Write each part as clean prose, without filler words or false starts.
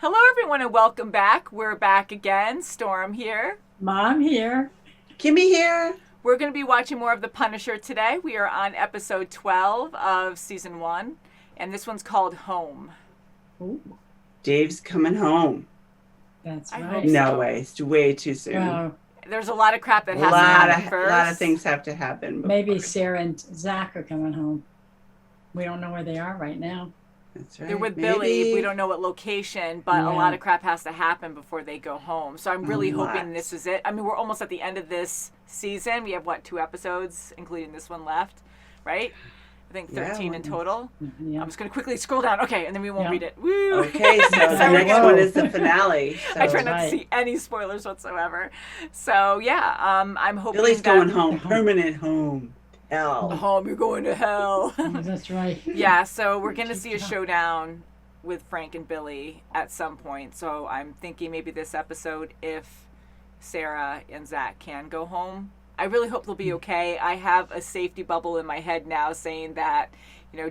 Hello, everyone, and welcome back. We're back again. Storm here. Mom here. Kimmy here. We're going to be watching more of The Punisher today. We are on episode 12 of season 1, and this one's called Home. Ooh, Dave's coming home. that's I right. hope No so. way. It's way too soon. Well, There's a lot of crap that a has to happen first. lot of things have to happen. Before. maybe Sarah and Zach are coming home. We don't know where they are right now. That's right. They're with Maybe. Billy. We don't know what location, but a Yeah. lot of crap has to happen before they go home. So I'm really A hoping lot. this is it. I mean, we're almost at the end of this season. We have, 2 episodes, including this one left, right? I think 13 in total. Yeah. I'm just going to quickly scroll down. Okay, and then we won't Yeah. read it. Woo! Okay, so the Sorry. next one is the finale. So I try not to Right. see any spoilers whatsoever. So, yeah, I'm hoping Billy's that... going home. Permanent home. Hell. Home, you're going to hell. That's right. Yeah, so we're going to see a showdown with Frank and Billy at some point. So I'm thinking maybe this episode, if Sarah and Zach can go home. I really hope they'll be okay. I have a safety bubble in my head now saying that,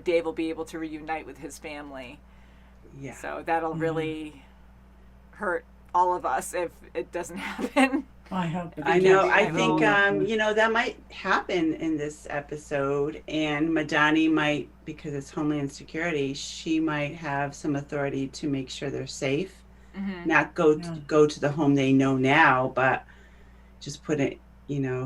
Dave will be able to reunite with his family. Yeah. So that'll really hurt all of us if it doesn't happen. I hope. it I know. gets I home. think that might happen in this episode, and Madani might, because it's Homeland Security, she might have some authority to make sure they're safe. Mm-hmm. Not go to the home they know now, but just put it,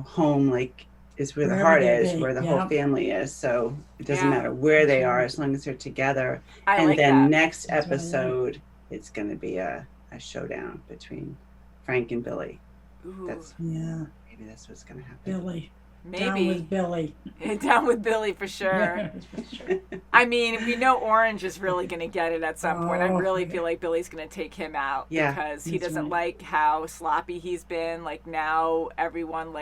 home like is where the Wherever heart they is, be, where the yeah. whole family is. So it doesn't Yeah. matter where they That's are right. as long as they're together. I And like then that. next That's right, yeah. episode, it's going to be a showdown between Frank and Billy. Ooh, Yeah, Maybe that's what's going to happen. Billy. Down with maybe. Billy. Down with Billy for sure. Yeah, for sure. I mean, we know Orange is really going to get it at some point. I Oh, really yeah. feel like Billy's going to take him out Yeah, because he that's doesn't right. like how sloppy he's been. Like now, everyone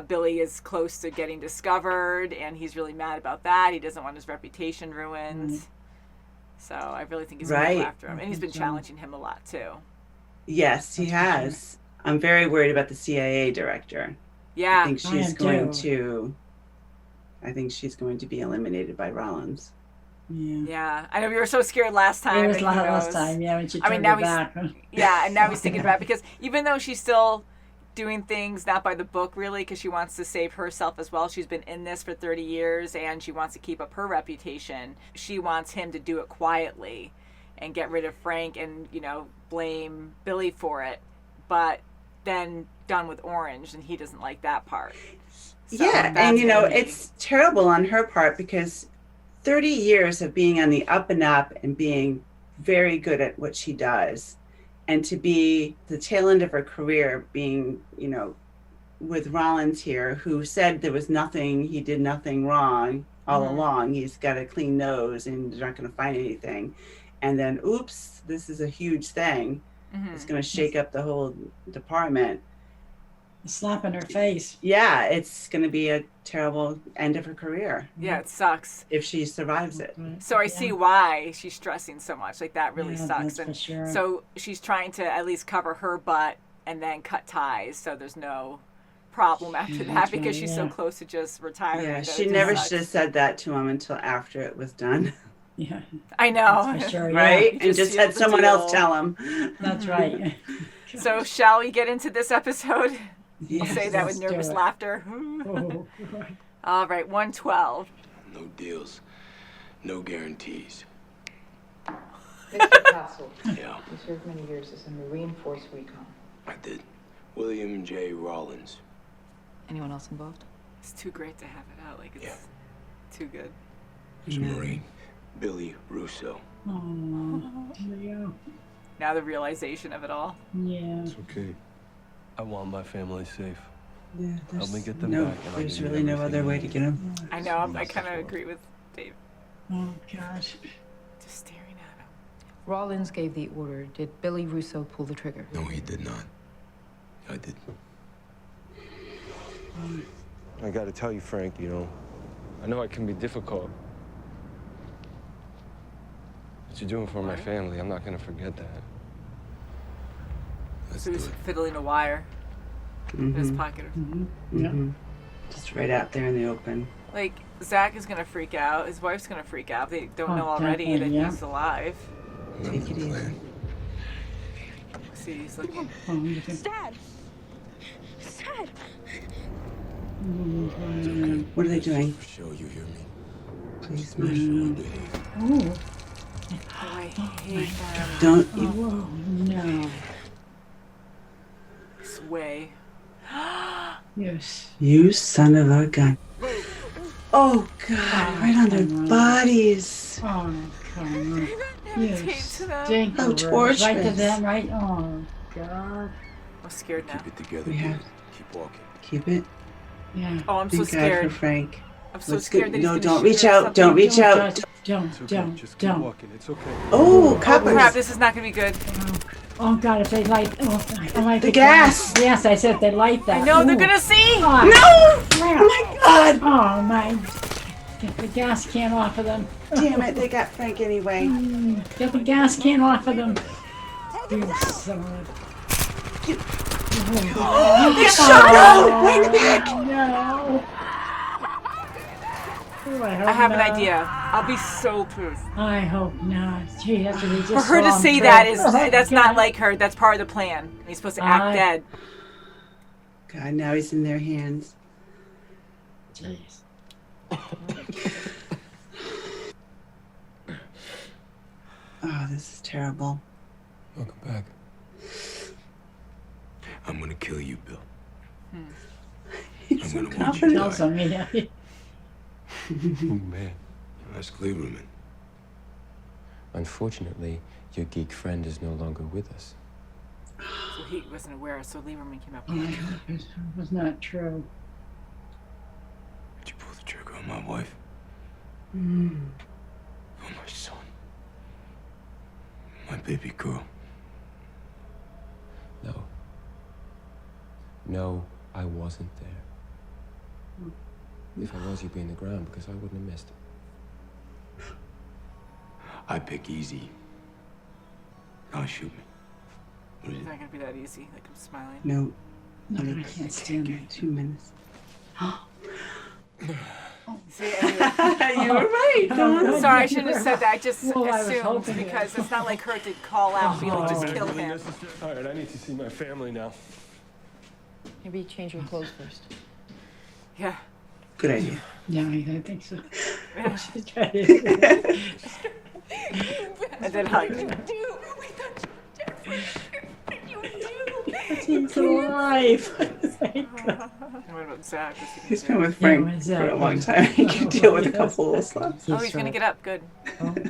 Billy is close to getting discovered, and he's really mad about that. He doesn't want his reputation ruined. Right. So I really think he's going to go Right. after him, I and he's been think so. challenging him a lot too. Yes, he That's for has. I'm very worried about the CIA director. I Yeah, think I she's am going too. to. I think she's going to be eliminated by Rawlins. Yeah. yeah. I know we were so scared last time. It was and who last knows? time, yeah, when she I mean, turned now her back. Yeah, and now he's thinking about it because even though she's still doing things not by the book really because she wants to save herself as well, she's been in this for 30 years and she wants to keep up her reputation. She wants him to do it quietly and get rid of Frank and blame Billy for it, but then done with Orange, and he doesn't like that part. So Yeah, that's and gonna be- it's terrible on her part because 30 years of being on the up and up and being very good at what she does, and to be the tail end of her career being, with Rawlins here, who said there was nothing, he did nothing wrong all Mhm. along. He's got a clean nose and they're not going to find anything. And then, oops, this is a huge thing. Mhm. It's going to shake up the whole department. Slap in her face. Yeah, it's going to be a terrible end of her career Yeah, it sucks. if she survives it. So I see why she's stressing so much. Like that really Yeah, sucks. that's And for sure. so she's trying to at least cover her butt and then cut ties so there's no problem after that That's because right, she's so yeah. close to just retiring. Yeah, that she it just never sucks. should have said that to him until after it was done, Yeah, I know. that's for sure. right? You And just just seal had the someone else deal. tell him. Yeah, that's right. So shall we get into this episode? I'll Yes. say that with let's do nervous it. laughter. Oh, All right, 112. No deals, no guarantees. Mr. Castle, Yeah, you served many years as a Marine Force recon. I did. William J. Rawlins. Anyone else involved? It's too great to have it out. Like it's Yeah. too good. He's a Marine. Billy Russo. oh, yeah. Now the realization of it all. Yeah. It's okay. I want my family safe. Yeah, Help me there's get them no, back, and I'll there's give you really no everything other you way need. to get him. I know. I Message kind of for agree it. with Dave. Oh gosh. Just staring at him. Rawlins gave the order. Did Billy Russo pull the trigger? No, he did not. I did. I gotta tell you, Frank, I know it can be difficult. What you're doing for my family, I'm not gonna forget that. Let's So do he's it. fiddling a wire in his Mhm, pocket. Yeah. mhm. Just right out there in the open. Like, Zach is going to freak out. His wife's going to freak out. They don't Oh, know already that definitely, yeah. he's alive. Remember Take the it easy. plan. see, he's looking. Oh, look at- Dad! Dad! What are they doing? For sure, you hear me? Please, Make man. sure you behave. Oh, Oh, I hate them. Don't you oh, no. Sway. Yes. You son of a gun. Oh, God. Right on their bodies. Oh, come on. You Hate to them. stinker. How Right to torturous. them, right? Oh, God. I'm scared now. Keep it together, We Billy. have- Keep walking. Keep it. Yeah. Oh, I'm so Thank God for scared. Frank. I'm so Let's scared go- that he's no, gonna don't shoot reach her or out. something. Don't reach out. It's okay. Don't. Just keep Don't. walking. It's okay. Oh, Oh coppers. crap, this is not gonna be good. Oh, God, if they light. Oh, my The gas. Yes, I said if they light that. I know, they're Ooh. gonna see! Oh, No! crap. Oh, my God. Oh, my. Get the gas can off of them. Damn it. They got Frank anyway. Get the gas can off of them. You son of a- They shot her! Right in the back! No. Ooh, I have an not. idea. I'll be so proof. I hope not. Gee, that's what we just For her to saw him say through. that is Oh, that's God. not like her. That's part of the plan. He's supposed to act I- dead. God, now he's in their hands. Jeez. Oh, this is terrible. Welcome back. I'm gonna kill you, Bill. He's I'm so gonna watch confident. you die. Tells him, yeah. Oh, man. Ask Lieberman. Unfortunately, your geek friend is no longer with us. So he wasn't aware, so Lieberman came up. Oh, my God, it was not true. Did you pull the trigger on my wife? Mm. On my son? My baby girl? No. No, I wasn't there. If I was, you'd be in the ground because I wouldn't have missed it. I pick easy. Now shoot me. What is It's it? not gonna be that easy. Like I'm smiling. No. No, I can't stand that. 2 minutes. See, anyway. You were right. Dawn. Sorry, I shouldn't have said that. I just Well, I was assumed hoping it. because it's not like her to call out and be like, just kill Really him. necessary? All right, I need to see my family now. Maybe change your clothes first. Yeah. Good idea. Yeah, I think so. And then hug. He's alive. What about Zach? What's he He's gonna been do? with Frank with for Zach, a long yeah. time. He can deal with a couple of slugs. Oh, he's gonna get up. Good.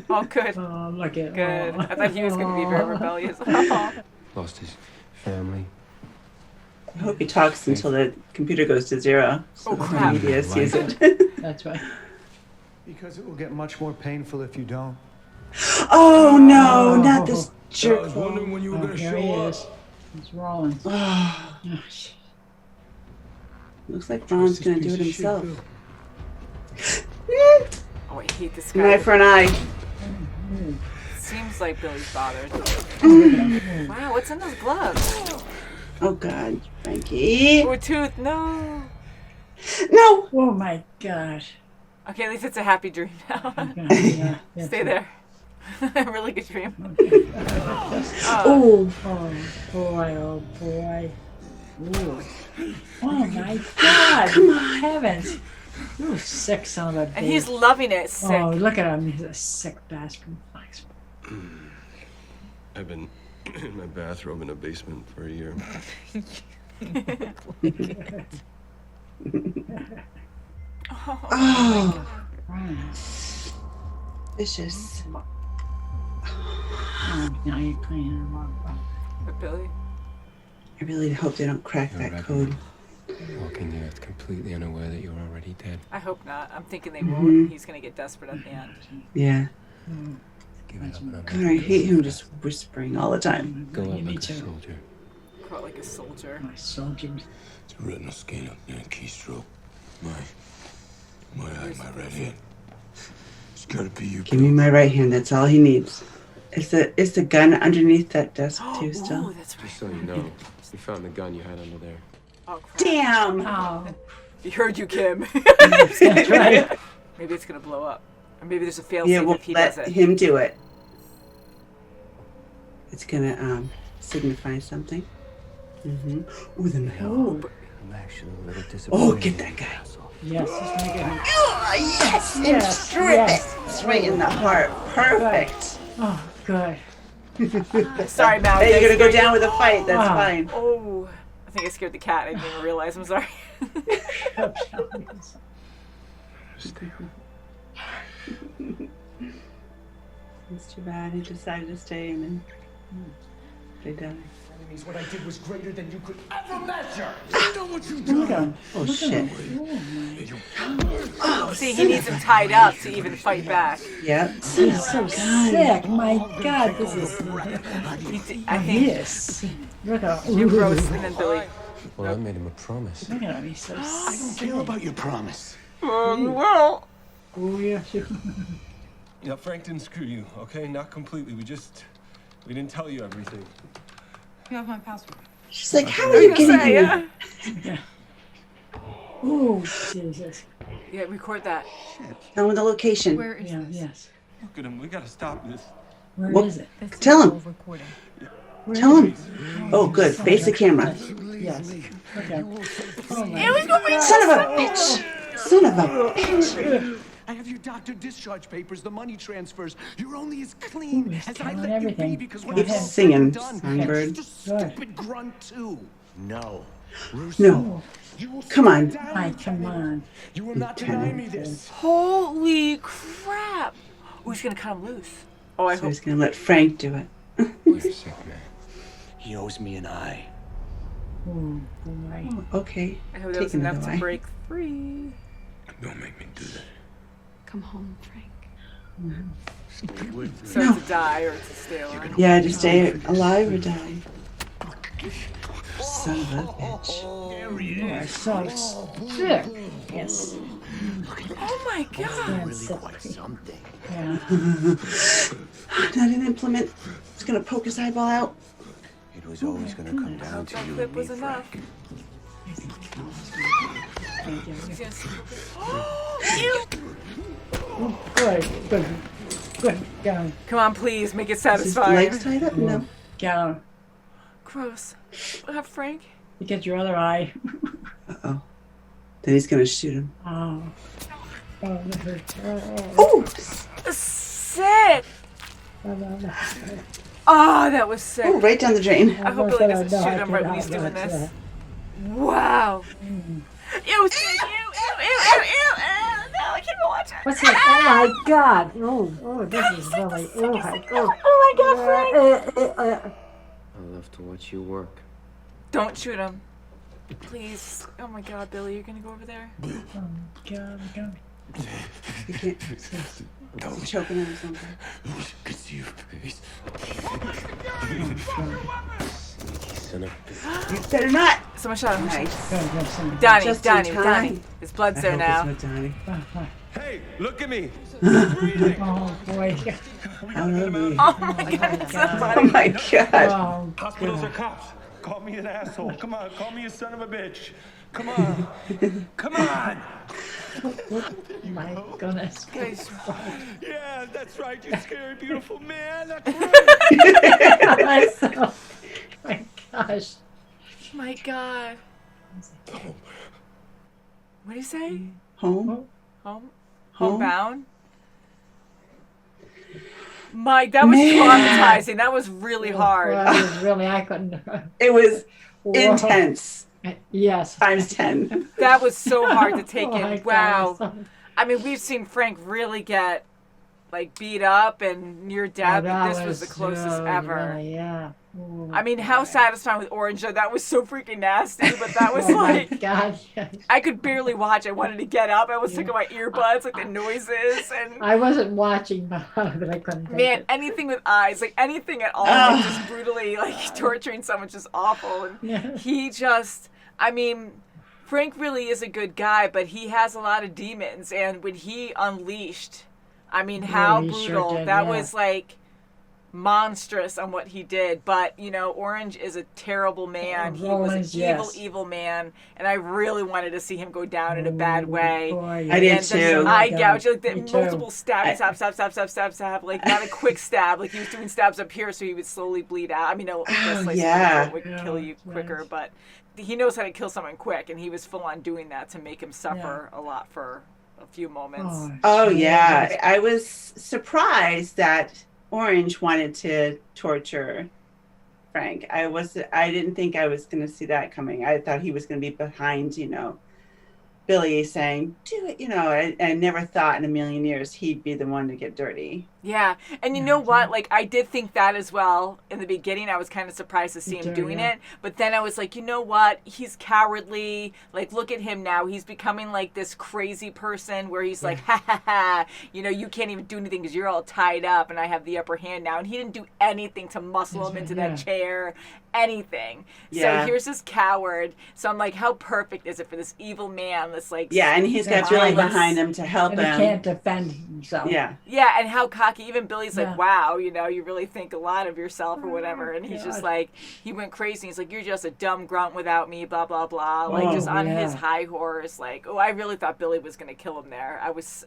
Oh, good. Oh, look at Good. oh. I thought he was gonna be very rebellious. Oh. Lost his family. I hope he talks until the computer goes to 0. So Oh, the crap. media sees it. That's right. Because it will get much more painful if you don't. Oh, no, not this I jerk. was wondering when you were Oh, gonna here show he up. is. It's Rawlins. Oh, Oh, shit. looks like Ron's going to do it Piece of shit, himself. Bill. Oh, I hate this An eye guy. for an eye. Seems like Billy's bothered. Wow, what's in those gloves? Oh, God, Frankie. Oh, a tooth. No. No. Oh my gosh. Okay, at least it's a happy dream now. Yeah, Stay there. Really good dream. Oh, Oh boy, oh boy. Ooh. Oh my God. Come on. Heavens. You sick son of a bitch. And he's loving it. Sick. Oh, look at him. He's a sick bastard. I've been in my bathrobe in a basement for a year. oh, Rawlins. vicious. Oh, now you're cleaning him up. But Billy. I really hope they don't crack No that reckoning. code. Walking the earth completely unaware that you're already dead. I hope not. I'm thinking they won't. He's gonna get desperate at the end. Yeah. Give it up and God, I hate him just whispering all the time. go out Me like a too. soldier. Caught like a soldier. My soldier. It's a retinal scan up there, keystroke. My eye, my right hand. It's gotta be you. Give me my right hand. That's all he needs. Is the gun underneath that desk too Ooh, still? that's right. Just so you know, we found the gun you had under there. Oh, crap. Damn! Oh, He heard you, Kim. that's right. Maybe it's gonna blow up. Or maybe there's a fail Yeah, safe we'll if he let does it. him do it. It's gonna signifies something. Mm-hmm. Ooh, the knife. I'm actually a little disappointed. Oh, get that guy. Yes, just make it. Oh, yes! And Yes, strip yes. it. It's right in the heart. Perfect. Oh, good. Sorry, Mal. Hey, you're gonna go down with a fight. That's Ah. fine. Oh, I think I scared the cat. I didn't even realize. I'm sorry. It's too bad he decided to stay and then they died. What I did was greater than you could ever measure. Know what you done? Oh shit! Oh, see, he needs him tied up to even fight back. Yep. This is so sick. My God, this is. I think Yes. Look at you're gross, and then Billy. Well, I made him a promise. Look at him. He's so I don't sick. care about your promise. Well, Oh yeah. Yeah, Frank didn't screw you, okay? Not completely. We didn't tell you everything. You have my password. She's like, how are you getting here? Oh Jesus. Yeah, record that. Tell him the location. Where is Yeah. this? Yes. Look at him. We gotta stop this. Where What? is it? This is Tell him. all recording. Tell him. Oh, good. Face the camera. Yes. Okay. Son of a bitch. Son of a bitch. I have your doctor discharge papers, the money transfers. You're only as clean He's as I telling let you everything. be because when Keep it's all singing, said and done, Songbird. you're just a stupid grunt too. No. No. You will Come on. sit down Hi, and tell come me. on. You will not deny me this. Holy crap! Oh, he's gonna cut him loose. Oh, I So hope. he's gonna let Frank do it. You're sick, man. He owes me an eye. Oh boy. Okay. I hope that was Taking it enough to away. break free. Don't make me do that. Come home, Frank. So to die or to stay alive. Yeah, to stay alive or die. Son of a bitch. You are so sick. Yes. Oh my god! That's sick. Something. Yeah. Not an implement. It's gonna poke his eyeball out. It was always going to come I down hope to that you clip and was me, enough. Frank. He's gonna see. Good. Good. Good. Go. Come on, please, make it Is his satisfying. legs tied up? No. Go. Gross. Frank? You get your other eye. Uh-oh. Then he's gonna shoot him. Oh. Oh, that hurts. Oh! Sick! Oh, that was sick. Oh, right down the drain. I hope Billy doesn't shoot him right when he's doing this. Wow. Ew, ew, ew, ew, ew, ew. No, I can't even watch it. What's that? Oh my God! Oh, this is really. Oh my God! Oh my god, Frank! I love to watch you work. Don't shoot him. Please. Oh my god, Billy, you're gonna go over there? Oh God! God. You can't. He's choking him or something. Could see your face. Son of a bitch. You better not. Someone shot him. Nice. Good. Good. Son. Donnie, Just in Donnie, time. Donnie. His blood's I there hope now. it's not Donnie. Hey, look at me. Oh boy! Hallelujah. Oh my god, it's so Oh funny. my God. Oh Hospitals are cops. Call me an asshole. Come on, call me a son of a bitch. Come on. Come on. my goodness! Guys, Yeah, that's right, you scary, beautiful man. That's right. My gosh! my god. What do you say? Home? Home? Home? Homebound? Mike, that was traumatizing. That was really hard. Well, it was really, I couldn't. It was Whoa. intense. Yes. Times 10. That was so hard to take Oh my in. Wow. gosh. I mean, we've seen Frank really get like beat up and near death, but that this was the closest really, ever. really, yeah. Ooh. I mean, how satisfying with Orange though? That was so freaking nasty, but that was Oh my like God! Yes. I could barely watch. I wanted to get up. I was sick of my earbuds, like the noises and I wasn't watching, but I couldn't. Take man, it. anything with eyes, like anything at all, like just brutally like torturing someone, just awful. And Yeah. he just, I mean, Frank really is a good guy, but he has a lot of demons, and when he unleashed, I mean, how he sure brutal did, that yeah. was like. monstrous on what he did. But, you know, Orange is a terrible man. He was an evil man. And I really wanted to see him go down in a bad way. Boy, I did too. Eye gouge, like the Me too. multiple stab, stab. Like not a quick stab. Like he was doing stabs up here so he would slowly bleed out. I mean, no, yeah. would kill you quicker, but he knows how to kill someone quick, and he was full on doing that to make him suffer a lot for a few moments. Oh yeah. I was surprised that Orange wanted to torture Frank. I didn't think I was going to see that coming. I thought he was going to be behind, you know, Billy saying, do it, you know. I never thought in a million years he'd be the one to get dirty. Yeah, and you know what? Like, I did think that as well in the beginning. I was kind of surprised to see him doing it. But then I was like, you know what? He's cowardly. Like, look at him now. He's becoming like this crazy person where he's like, ha ha ha. You know, you can't even do anything because you're all tied up and I have the upper hand now. And he didn't do anything to muscle him into that chair. Anything. Yeah. So here's this coward. So I'm like, how perfect is it for this evil man? This like and he's got Billy behind him to help him. He can't defend himself. Yeah, and how cocky. Even Billy's like, wow, you know, you really think a lot of yourself or whatever. And he's just like, he went crazy. He's like, you're just a dumb grunt without me, blah blah blah. Like just on his high horse. Like, I really thought Billy was going to kill him there. I was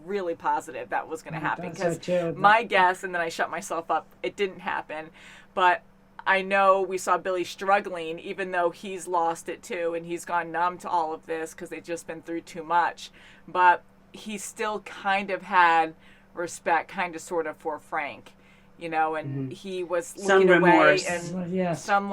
really positive that was going to happen because my guess, and then I shut myself up. It didn't happen, but I know we saw Billy struggling, even though he's lost it too, and he's gone numb to all of this because they've just been through too much. But he still kind of had respect, kind of sort of, for Frank, you know, and he was looking away and some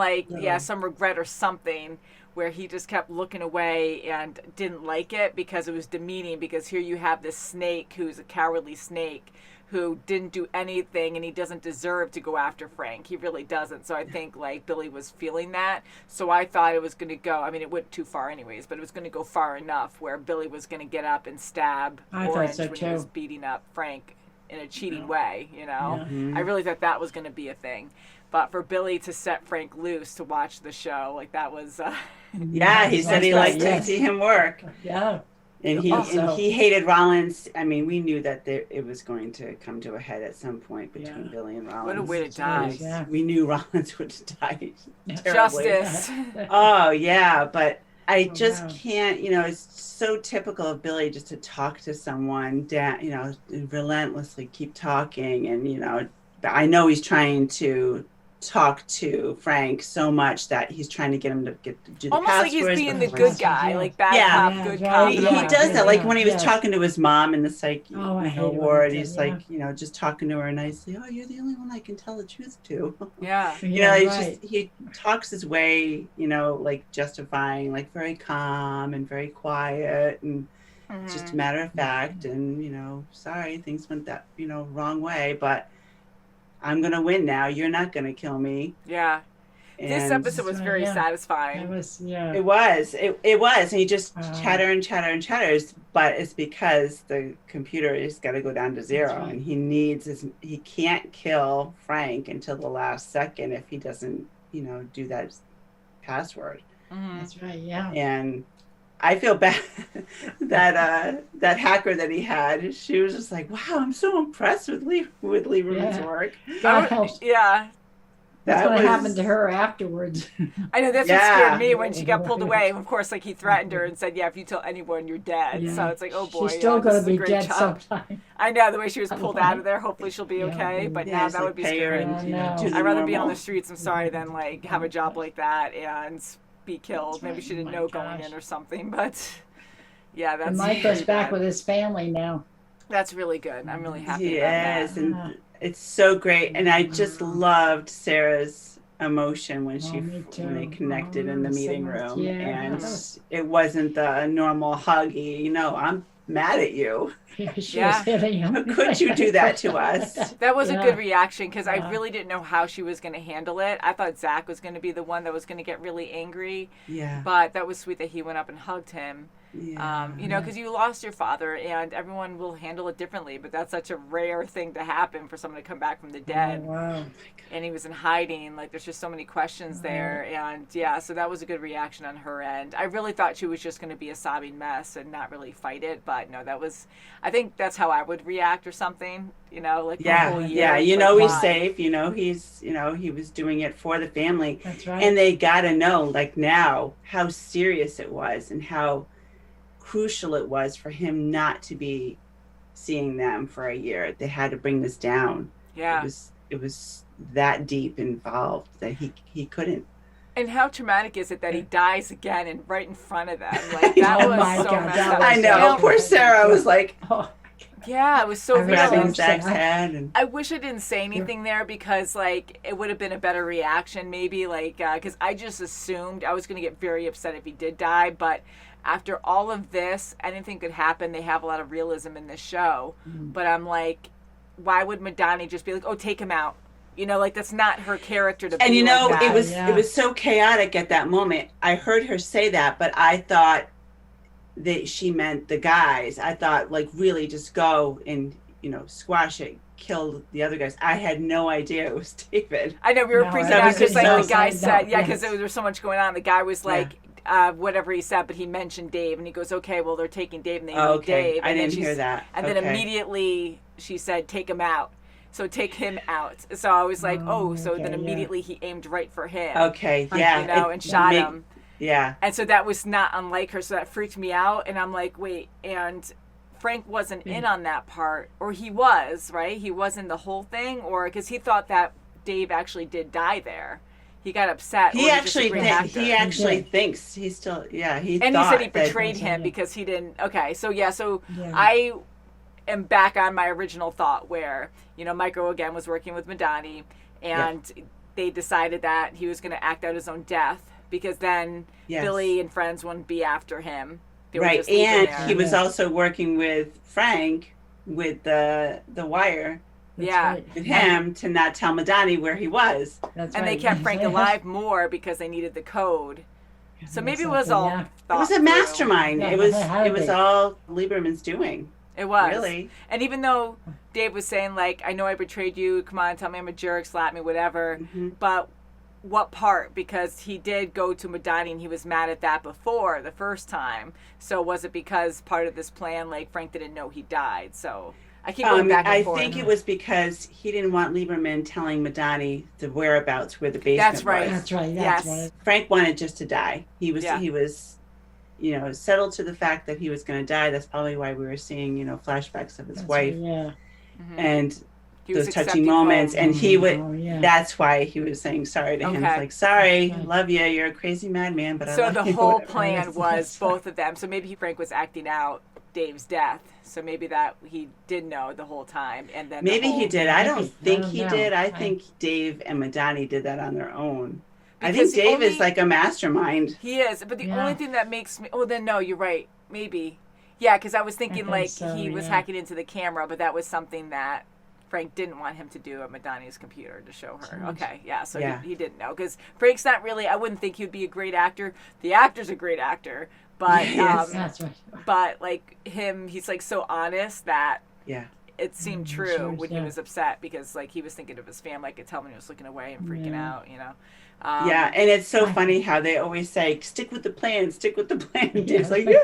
regret or something, where he just kept looking away and didn't like it because it was demeaning. Because here you have this snake who's a cowardly snake who didn't do anything, and he doesn't deserve to go after Frank. He really doesn't. So I think like Billy was feeling that. So I thought it was going to go, I mean, it went too far anyways, but it was going to go far enough where Billy was going to get up and stab Orange when he was beating up Frank in a cheating way, you know. I really thought that was going to be a thing. But for Billy to set Frank loose to watch the show, like that was he said he liked to see him work. And he hated Rawlins. I mean, we knew that it was going to come to a head at some point between Billy and Rawlins. What a way to die. Yeah. We knew Rawlins would die terribly. Justice. Oh, yeah. But I just can't, you know, it's so typical of Billy just to talk to someone, you know, relentlessly keep talking. And, you know, I know he's trying to talk to Frank so much that he's trying to get him to do the almost passwords. Like he's being the good guy, like bad cop, good cop. He does that, like when he was talking to his mom in the psych ward, he's like, you know, just talking to her nicely. Oh, you're the only one I can tell the truth to. Yeah. You know, he talks his way, you know, like justifying, like very calm and very quiet and just a matter of fact. And, you know, sorry, things went that, you know, wrong way, but I'm going to win now. You're not going to kill me. Yeah. This episode was very satisfying. It was, It was. It was. And he just chatters, but it's because the computer has got to go down to zero. And he can't kill Frank until the last second if he doesn't, you know, do that password. That's right, yeah. And I feel bad that that hacker that he had, she was just like, wow, I'm so impressed with Lee Ruben's work. God helps. Yeah. That's what happened to her afterwards. I know, that's what scared me when she got pulled away. Of course, like he threatened her and said, if you tell anyone, you're dead. So it's like, oh boy. She's still going to be dead sometime. I know, the way she was pulled out of there. Hopefully she'll be okay. But now that would be scary. I'd rather be on the streets, I'm sorry, than like have a job like that and be killed. Maybe she didn't know going in or something, but that's. And Michael's back with his family now. That's really good. I'm really happy about that. And it's so great. And I just loved Sarah's emotion when when they connected in the meeting room, and it wasn't the normal huggy. You know, I'm mad at you. How could you do that to us? That was a good reaction because I really didn't know how she was going to handle it. I thought Zach was going to be the one that was going to get really angry. Yeah. But that was sweet that he went up and hugged him. You know, because you lost your father, and everyone will handle it differently. But that's such a rare thing to happen for someone to come back from the dead. Oh, wow. And he was in hiding. Like, there's just so many questions there. And yeah, so that was a good reaction on her end. I really thought she was just going to be a sobbing mess and not really fight it. But no, I think that's how I would react or something, you know, like the whole year. Yeah, you like, know, he's why? safe. You know, he was doing it for the family. That's right. And they got to know, like, now how serious it was and how crucial it was for him not to be seeing them for a year. They had to bring this down. Yeah. It was that deep involved that he couldn't. And how traumatic is it that he dies again and right in front of them? Like, that was my so God, messed that up. was I know. Poor Sarah was like, Yeah, it was so real. grabbing Zach's head. And I wish I didn't say anything there because, like, it would have been a better reaction maybe, like, because I just assumed I was going to get very upset if he did die, but after all of this, anything could happen. They have a lot of realism in this show, but I'm like, why would Madani just be like, oh, take him out? You know, like, that's not her character to be And you know, like that. it was so chaotic at that moment. I heard her say that, but I thought that she meant the guys. I thought, like, really just go and, you know, squash it, kill the other guys. I had no idea it was David. I know, we were No, freaking I out because, like, was the guy so- said, no, because there was so much going on. The guy was like, whatever he said, but he mentioned Dave, and he goes, okay, well, they're taking Dave, and they need Dave. I And then didn't hear she's- that. And then immediately she said, take him out. So take him out. So I was like, so then immediately he aimed right for him. Okay, yeah. You know, and shot him. Yeah. And so that was not unlike her. So that freaked me out. And I'm like, wait, and Frank wasn't in on that part. Or he was, right? He was in the whole thing? Or because he thought that Dave actually did die there. He got upset. He actually thinks he's still, he and he thought said he that- betrayed him because he didn't. Okay, so I am back on my original thought where, you know, Micro again was working with Madani, and they decided that he was going to act out his own death because then Billy and friends wouldn't be after him. They would just leave him And there. he was also working with Frank with the wire. With him to not tell Madani where he was. And they kept Frank alive more because they needed the code. So maybe it was all It was a mastermind. Yeah, it was it was all Lieberman's doing. It was. Really. And even though Dave was saying, like, I know I betrayed you, come on, tell me I'm a jerk, slap me, whatever, but what part? Because he did go to Madani and he was mad at that before the first time. So was it because part of this plan, like, Frank didn't know he died? So I keep going back and forth. I think it was because he didn't want Lieberman telling Madani the whereabouts where the basement That's right. was. That's right. Yes. That's right. Frank wanted just to die. He was you know, settled to the fact that he was going to die. That's probably why we were seeing, you know, flashbacks of his wife and He was those touching accepting moments. home. And he would, Oh, yeah. that's why he was saying sorry to him. It's Okay. like, sorry, love you. You're a crazy madman, but I So love the you. whole Whatever. plan was both of them. So maybe Frank was acting out Dave's death. So maybe that he did know the whole time. And then Maybe he did. I don't think I he don't did. know. I think Dave and Madani did that on their own. I Because think the Dave is only- like a mastermind. He is, but the Yeah. only thing that makes me... Oh, then no, you're right. Maybe. Yeah, because I was thinking, think like, so, he was yeah. hacking into the camera, but that was something that Frank didn't want him to do at Madani's computer to show her. Okay, yeah, so Yeah. He didn't know. Because Frank's not really... I wouldn't think he'd be a great actor. The actor's a great actor, but... Yes. That's right. But, like, he's, like, so honest that... Yeah. It seemed Mm, true sure, when he yeah. was upset because, like, he was thinking of his family. I could tell when he was looking away and freaking Yeah. out, you know. Yeah, and it's so funny how they always say, stick with the plan, stick with the plan. And Dave's like, yeah.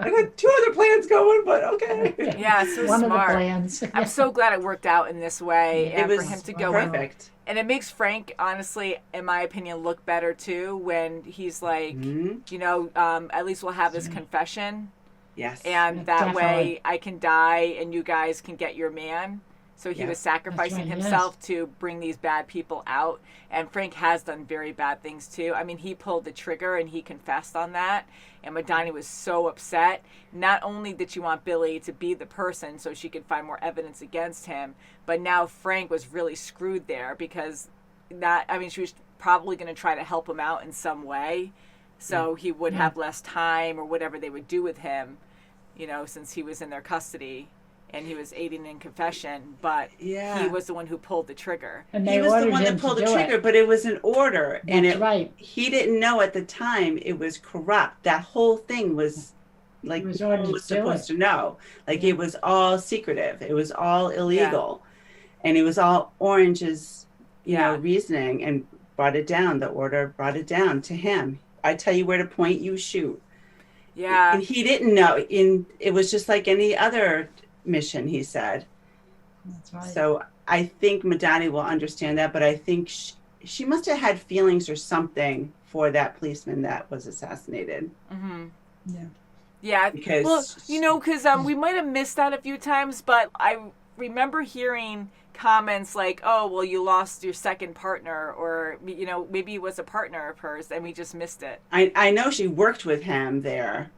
I got 2 other plans going, but okay. Yeah, so One smart. of the plans. I'm so glad it worked out in this way, and It for was him to go in. perfect. And it makes Frank, honestly, in my opinion, look better too when he's like, you know, at least we'll have his confession, Yes. and that way Definitely. I can die and you guys can get your man. So he Yeah. was sacrificing That's right, himself to bring these bad people out. And Frank has done very bad things too. I mean, he pulled the trigger and he confessed on that. And Madani was so upset. Not only did she want Billy to be the person so she could find more evidence against him, but now Frank was really screwed there because she was probably going to try to help him out in some way. So he would have less time or whatever they would do with him, you know, since he was in their custody. and he was aiding in confession, but Yeah. he was the one who pulled the trigger. And He they was the ordered one him that pulled to the do trigger, it. but it was an order. And That's right. He didn't know at the time it was corrupt. That whole thing was like, He was no ordered one to was do supposed it. to know. Like, it was all secretive. It was all illegal. And it was all Orange's, you know, reasoning, and brought it down. The order brought it down to him. I tell you where to point, you shoot. Yeah. And he didn't know. It was just like any other mission, he said. That's right. So I think Madani will understand that, but I think she must have had feelings or something for that policeman that was assassinated. Mm-hmm. Yeah. Yeah. Because, well, you know, because we might have missed that a few times, but I remember hearing comments like, oh, well, you lost your second partner, or, you know, maybe he was a partner of hers and we just missed it. I know she worked with him there,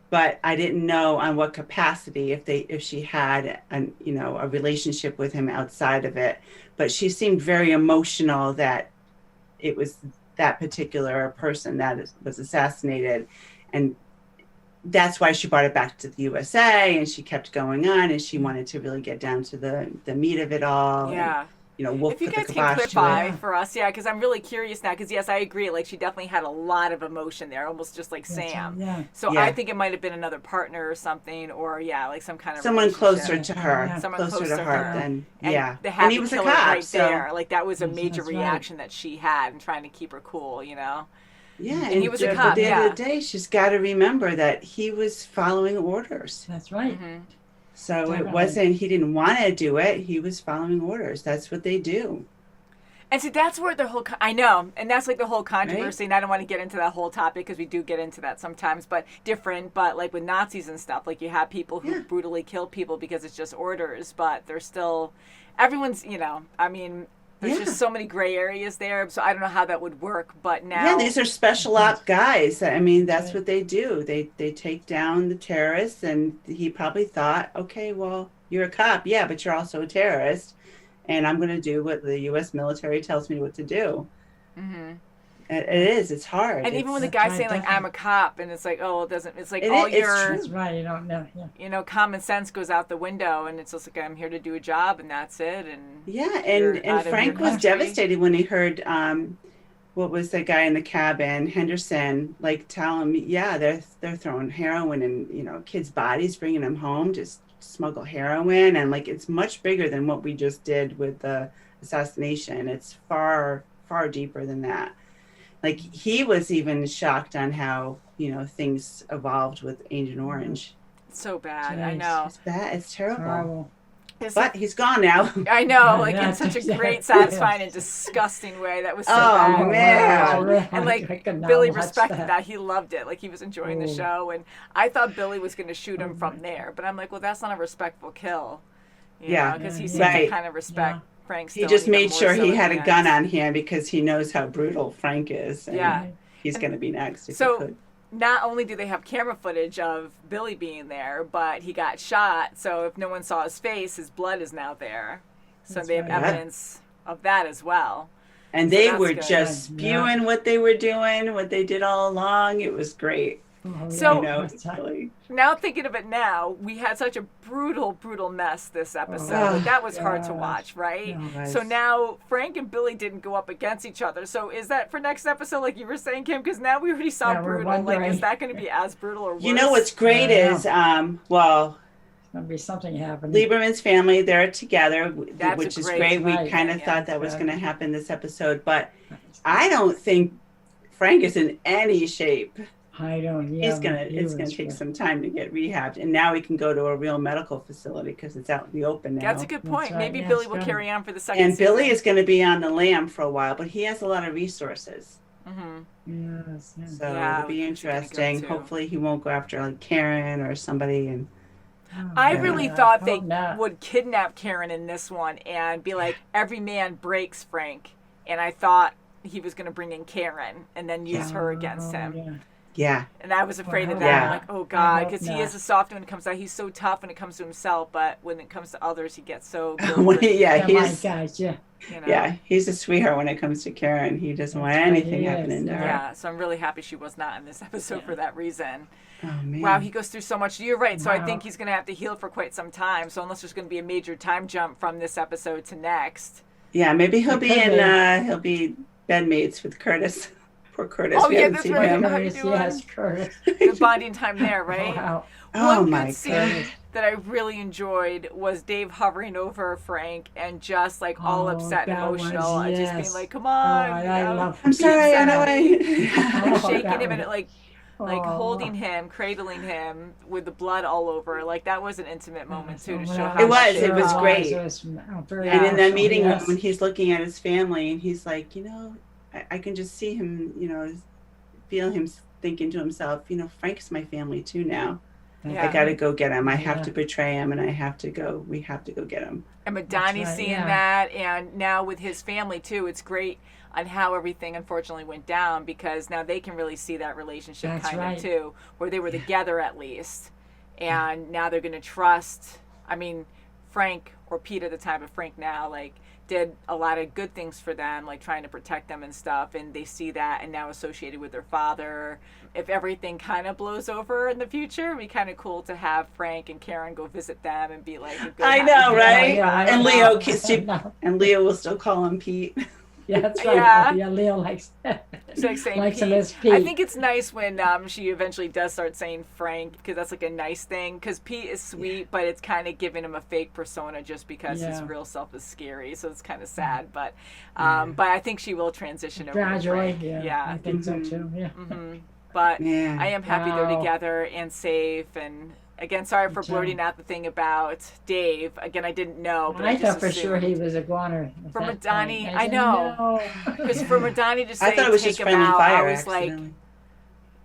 but I didn't know on what capacity, if she had a relationship with him outside of it. But she seemed very emotional that it was that particular person that was assassinated, and that's why she brought it back to the USA, and she kept going on, and she wanted to really get down to the meat of it all. Yeah. And, you know, Wolf if you put the guys can kibosh to clarify it. for us, yeah, because I'm really curious now, because yes, I agree, like she definitely had a lot of emotion there, almost just like Sam. Yeah. So Yeah. I think it might have been another partner or something, or like some kind of Someone relationship. closer to her, Yeah. Someone closer to heart than, And yeah. they And had he to was a kill her cop, right so. there. Like that was a Yes, major that's right. reaction that she had in trying to keep her cool, you know? Yeah, And he was a at cop, the end yeah. of the day, she's got to remember that he was following orders. That's right. Mm-hmm. So it Definitely. wasn't, he didn't want to do it. He was following orders. That's what they do. And so that's where the whole, I know, and that's like the whole controversy, and I don't want to get into that whole topic because we do get into that sometimes, but like with Nazis and stuff, like you have people who brutally kill people because it's just orders, but they're still, everyone's, you know, I mean, there's just so many gray areas there, so I don't know how that would work, but now. Yeah, these are special op guys. I mean, that's what they do. They take down the terrorists, and he probably thought, okay, well, you're a cop, yeah, but you're also a terrorist, and I'm going to do what the U.S. military tells me what to do. Mm-hmm. It is. It's hard. And even when the That's guy's right, saying, like, definitely. I'm a cop, and it's like, oh, it doesn't, it's like It all is, it's your, true. That's right. You don't know. Yeah. you know, common sense goes out the window, and it's just like, I'm here to do a job, and that's it, and. Yeah, you're and out of Frank your was country. devastated when he heard what was the guy in the cabin, Henderson, like tell him, yeah, they're throwing heroin in, you know, kids' bodies, bringing them home, just smuggle heroin, and like it's much bigger than what we just did with the assassination. It's far, far deeper than that. Like he was even shocked on how, you know, things evolved with Agent Orange. It's so bad, I Jeez. know. It's bad. It's terrible. Horrible. It's But he's gone now. I know, like Yeah, in such a yeah. great, satisfying, and disgusting way. That was so Oh, bad. man. Wow. And I like could not Billy watch respected that. that. He loved it. Like he was enjoying the Oh. show, and I thought Billy was going to shoot him from there. But I'm like, well, that's not a respectful kill. Yeah. because he Yeah. seemed Right. to kind of respect Frank. He Stone just even made more sure so he at had the a gun end. on him because he knows how brutal Frank is. And Yeah. he's going to be next if So he could. not only do they have camera footage of Billy being there, but he got shot. So if no one saw his face, his blood is now there. So That's they have right. evidence of that as well. And So they that's were good. just Yeah. spewing what they were doing, what they did all along. It was great. Oh, So- You know, that's right. really. Now thinking of it now, we had such a brutal mess this episode. Oh, Like, that was hard to gosh. watch, right? Yeah, it So was. now Frank and Billy didn't go up against each other. So is that for next episode, like you were saying, Kim? Because now we already saw Yeah, we're brutal. Like, wondering. is that going to be as brutal or worse? You know what's great Yeah. is, well, There's gonna be something happening. Lieberman's family, they're together, That's which a is great great. We right. kind of Yeah, thought that was yeah. going to happen this episode, but I don't think Frank is in any shape. I don't. Yeah, It's gonna take some time to get rehabbed, and now he can go to a real medical facility because it's out in the open now. That's a good point. right. Maybe Yeah, Billy it's will good. carry on for the second And season. Billy is going to be on the lam for a while, but he has a lot of resources, Mm-hmm. Yes. Yeah. so Yeah, it'll be which is gonna go interesting. too. Hopefully, he won't go after like Karen or somebody. And I Yeah. really I thought they hope not. would kidnap Karen in this one and be like, every man breaks Frank. And I thought he was going to bring in Karen and then use her against Oh, him. yeah. Yeah. And I was afraid of Well, that. yeah. I'm like, oh God, because he not. is a soft when it comes out. He's so tough when it comes to himself, but when it comes to others, he gets so When guilt-ridden, yeah, Oh my he's gosh, yeah. you know? yeah, he's a sweetheart when it comes to Karen. He doesn't want That's right, anything he is, happening to her. Yeah, so I'm really happy she was not in this episode Yeah. for that reason. Oh man. Wow, he goes through so much. You're right. So I Wow. think he's going to have to heal for quite some time. So unless there's going to be a major time jump from this episode to next. Yeah, maybe he'll be could in he'll be bedmates with Curtis. Poor Curtis. Oh, we yeah, haven't that's seen right. him. How you Curtis, doing? yes, Curtis. The bonding time there, right? Wow. Oh One my good scene God. that I really enjoyed was Dave hovering over Frank and just like all Oh, upset and that was- emotional and just being yes. like, come on. Oh, you I know, love I'm sorry, I know and I Oh, shaking that him and was- like Oh. holding him, cradling him with the blood all over. Like that was an intimate moment too to show Well, how It much was, it was loved. great. It was very And in that emotional, meeting yes. when he's looking at his family and he's like, I can just see him, feel him thinking to himself, Frank's my family too now. Yeah. I got to go get him. I have Yeah. to betray him and we have to go get him. And Madani's right, seeing yeah. that, and now with his family too, it's great on how everything unfortunately went down because now they can really see that relationship That's kind right. of too, where they were together at least, and now they're going to trust. I mean, Frank or Pete at the time, but Frank now did a lot of good things for them, like trying to protect them and stuff, and they see that and now associated with their father. If everything kind of blows over in the future, it'd be kind of cool to have Frank and Karen go visit them and be like, a good I happy know, family. right? But I And don't Leo know. kissed you, No. and Leo will still call him Pete. Yeah, that's right. Yeah. Yeah, Leo likes that. She's like saying Likes him Pete. as Pete. I think it's nice when she eventually does start saying Frank because that's like a nice thing. Because Pete is sweet, but it's kind of giving him a fake persona just because his Yeah. real self is scary. So it's kind of sad. But I think she will transition over to Gradually, Frank. yeah. I think so too. Yeah. Mhm. But Yeah. I am happy Wow. they're together and safe. And again, sorry for too. blurting out the thing about Dave. Again, I didn't know. But I I thought just for sure assumed. he was a goner. at From that Madani, point. I said, know. No. Because for Madani to I say thought it was take just him friendly out, fire. I was like, accidentally.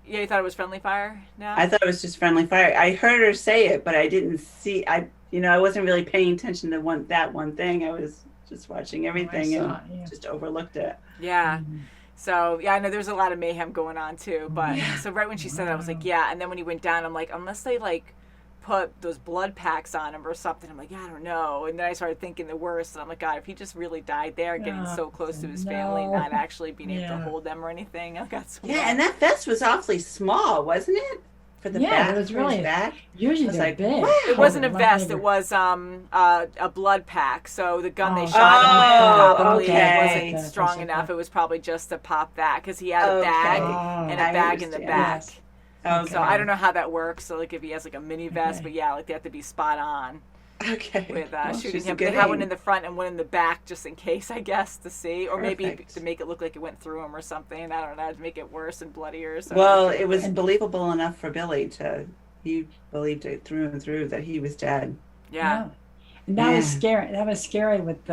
yeah, you thought it was friendly fire? No. I thought it was just friendly fire. I heard her say it, but I didn't see. I wasn't really paying attention to that one thing. I was just watching everything saw and it, yeah. just overlooked it. Yeah. Mm-hmm. So yeah, I know there's a lot of mayhem going on too. But so right when she said that, I was like, yeah. And then when he went down, I'm like, unless they put those blood packs on him or something, I'm like, yeah, I don't know. And then I started thinking the worst, and I'm like, God, if he just really died there, getting so close to his family, no. not actually being able to Yeah. hold them or anything, I got so Yeah, and that vest was awfully small, wasn't it? For the Yeah, back, it was for his really- back. Usually I was they're like, big. wow. It wasn't a Lot vest. bigger. It was a blood pack. So the gun they Oh. shot him with probably okay. wasn't strong enough. It was probably just to pop that because he had a Okay. bag Oh. and a I bag in the understand. back. Yes. Okay. So I don't know how that works. So if he has a mini vest, Okay. but yeah, they have to be spot on Okay. with Well, shooting she's a him. They good had one aim. in the front and one in the back just in case, I guess, to see, or maybe Perfect. to make it look like it went through him or something. I don't know, to make it worse and bloodier. So Well, it was believable enough for Billy he believed it through and through that he was dead. yeah. And that was Yeah. scary. That was scary with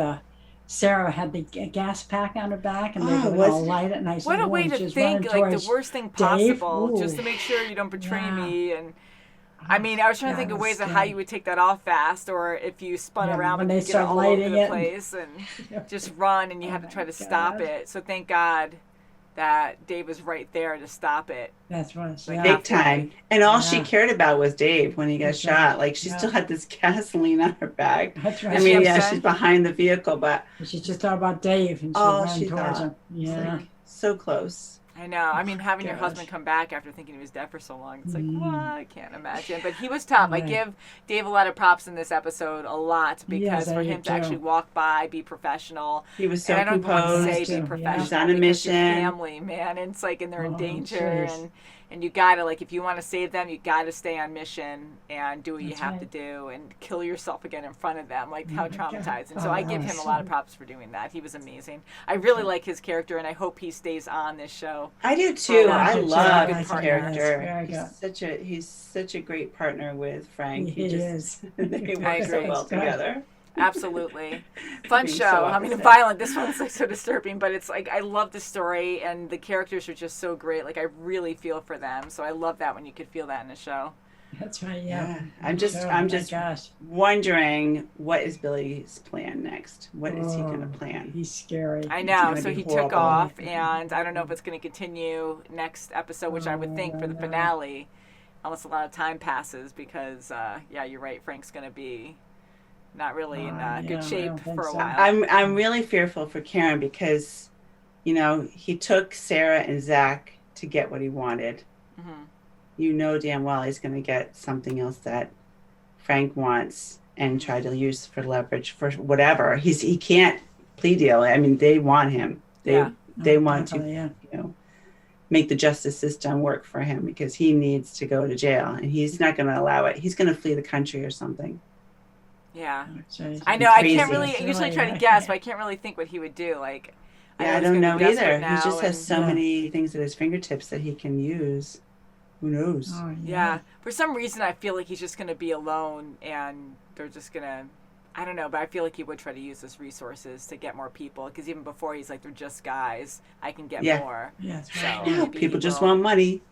Sarah had the gas pack on her back and they Oh, would was all it? light it. And I said, What a "Whoa," way and she to was think, running like the towards worst thing Dave. possible, just to Ooh. make sure you don't betray Yeah. me. And I mean, I was trying to That think of was ways of how scary. you would take that off fast, or if you spun Yeah, around when but they you get it start all over lighting the it. place and just run, and you have to Oh try my to stop God. it. So thank God that Dave was right there to stop it. That's right. Like, Yeah. Big time. And all she Yeah. cared about was Dave when he got That's shot. right. Like she Yeah. still had this gasoline on her back. That's I right. mean, she yeah, upset? she's behind the vehicle, but She just thought about Dave and she all ran she towards thought. him. It's Yeah. like so close. I know. I mean, having your Gosh. husband come back after thinking he was dead for so long, it's like, Mm. what? I can't imagine. But he was tough. I Right. give Dave a lot of props in this episode, a lot, because Yes, I for do him to too. actually walk by, be professional. He was so And I don't want to composed. say Too, be yeah. professional. He's on a because your mission. family, man, and it's like, and they're in Oh, danger, jeez. and you gotta, like, if you want to save them, you gotta stay on mission and do what you That's have right. to do and kill yourself again in front of them. Like, how my God. traumatizing. So Oh, I that give was him a lot of so- props for doing that. He was amazing. I really like his character, and I hope he stays on this show. I do too. Oh, I good love job. his Good character. Very good. He's such a great partner with Frank. He is. They work so agree. well together. Absolutely. Fun Being show. so I mean, opposite. violent. This one's like so disturbing, but it's like I love the story and the characters are just so great. Like I really feel for them. So I love that when you could feel that in a show. That's right. Yeah. I'm just Sure. I'm My just gosh. wondering, what is Billy's plan next? What is he going to plan? He's scary. I know. gonna So be he horrible. took off, and I don't know if it's going to continue next episode, which I would think for the finale, unless a lot of time passes, because yeah, you're right. Frank's going to be not really in Yeah, good I shape don't think for a so. while. I'm really fearful for Karen because, you know, he took Sarah and Zach to get what he wanted. Mm-hmm. You know damn well he's going to get something else that Frank wants and try to use for leverage for whatever. He can't plea deal. I mean, they want him. They want to, Yeah. you know, make the justice system work for him because he needs to go to jail, and he's not going to allow it. He's going to flee the country or something. Yeah. Right. I know. I can't Crazy. really. I usually try to guess, but I can't really think what he would do. Like, Yeah, I he's don't gonna know be desperate either. He now, just has and- so many things at his fingertips that he can use. Who knows? Oh, Yeah. For some reason, I feel like he's just going to be alone, and they're just going to. I don't know, but I feel like he would try to use his resources to get more people. Because even before, he's like, they're just guys. I can get more. Yeah, that's So right. Yeah, maybe people he just will. want money.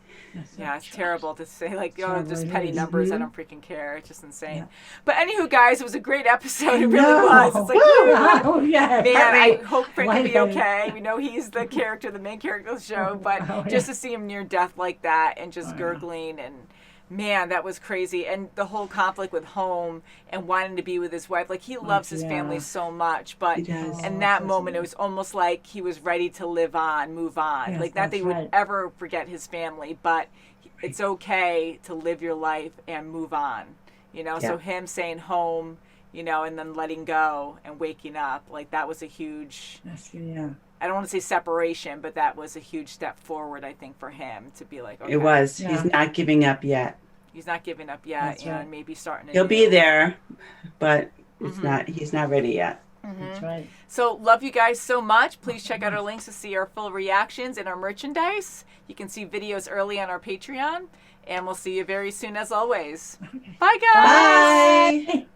Yeah, it's terrible to say, like, So just it petty is. numbers. I Mhm. don't freaking care. It's just insane. Yeah. But anywho, guys, it was a great episode. It really know. was. It's like, Oh, yeah. man, I hope Frank will be Lightheaded. okay. We know he's the character, the main character of the show, but Oh, yeah. just to see him near death like that and just Oh, yeah. gurgling and man, that was crazy. And the whole conflict with home and wanting to be with his wife. Like, he loves his yeah. family so much, but He does. in that moment, it was almost like he was ready to live on, move on. Yes, like, not that that's he would right. ever forget his family, but it's okay to live your life and move on. You know, so Yeah. him saying home, you know, and then letting go and waking up, like, that was a huge, That's good, yeah. I don't want to say separation, but that was a huge step forward, I think, for him to be like, okay, It was. Yeah. He's not giving up yet. he's not giving up yet, That's and right. maybe starting. He'll be there, but it's Mhm. not. He's not ready yet. That's right. So, love you guys so much. Please check out our links to see our full reactions and our merchandise. You can see videos early on our Patreon, and we'll see you very soon, as always. Bye, guys. Bye.